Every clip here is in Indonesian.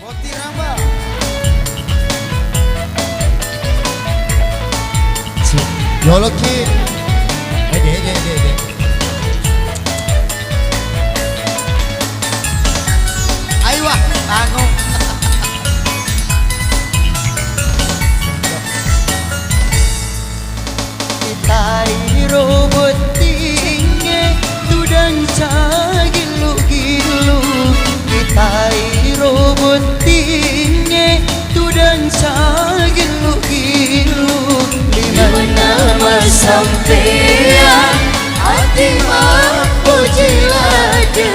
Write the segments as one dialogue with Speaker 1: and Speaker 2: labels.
Speaker 1: Boti Ramba. Yoloki. Ede. Ayo wah, tanggung.
Speaker 2: Kita robot tinggi tudang gilu-gilu. Kita robot tinggi tudang gilu-gilu. Di mana sampean hati mampu jelada.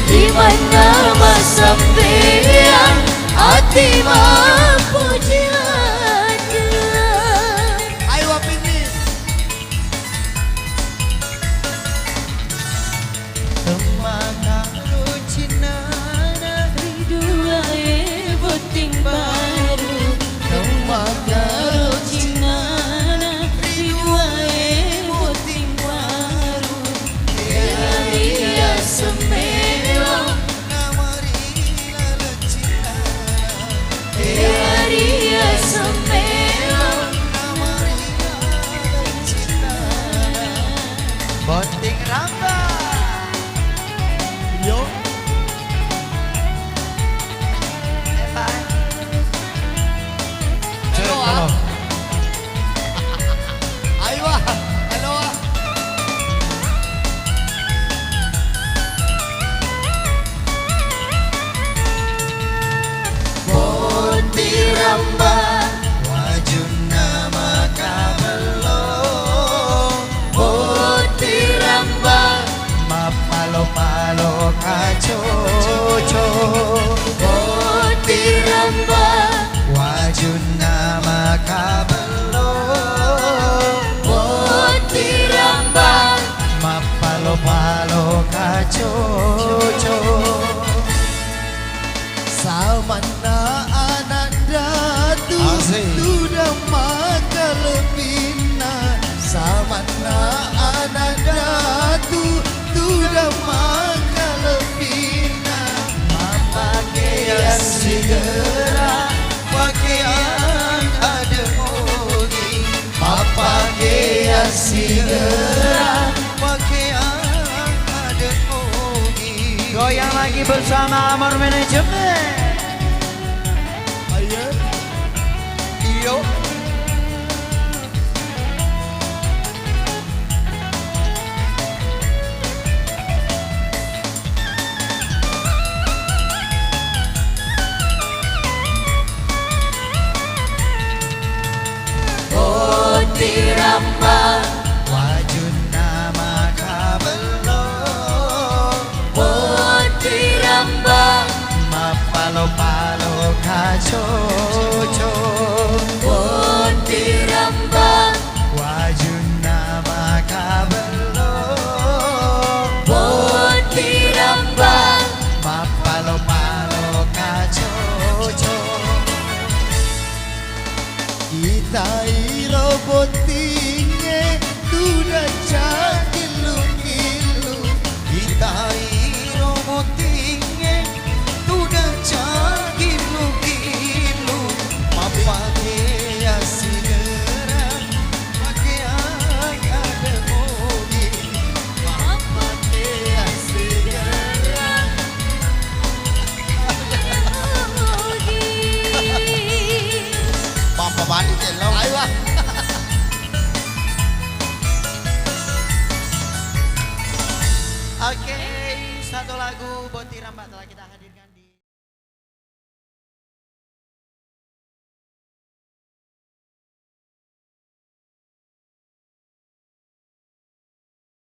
Speaker 2: Di mana sampean hati mampu jelada.
Speaker 1: Ayo Wapini.
Speaker 2: Temakaru cinana ridua boting baru. Temakaru cinana ridua boting baru. Dia semelo
Speaker 1: Namarila lecina.
Speaker 2: dia semelo
Speaker 1: Namarila lecina.
Speaker 2: boting ramba.
Speaker 1: Yo. Halo ah. Ayo ah. Halo ah.
Speaker 2: Boti ramba
Speaker 1: Wajuna makabelo.
Speaker 2: Boti ramba
Speaker 1: Mapalo-palo kacoco.
Speaker 2: Boti ramba
Speaker 1: Wajuna makabelo.
Speaker 2: Boti ramba
Speaker 1: Mapalo-palo kacoco. Samana ananda tu sudah makalebina. Samana ananda tu sudah makalebina. Pakaian segera pakaian ada mogi. Pakaian segera pakaian ada mogi.
Speaker 2: Goyang lagi bersama Amor Manajemen.
Speaker 1: Ayo. Iyo.
Speaker 2: Boti ramba
Speaker 1: Wajuna makabelo.
Speaker 2: Boti ramba
Speaker 1: Mapalo-palo kacoco.
Speaker 2: Boti ramba
Speaker 1: Wajuna makabelo.
Speaker 2: Boti ramba
Speaker 1: Mapalo-palo kacoco. Kita robot tinggi sudah gilu-gilu. Kita robot tinggi sudah gilu-gilu. Pakaian segera pakaian ada mogi. Pakaian segera. Papa balik jelau. Ayo lah.
Speaker 2: Oke, satu lagu Boti Ramba telah kita hadirkan.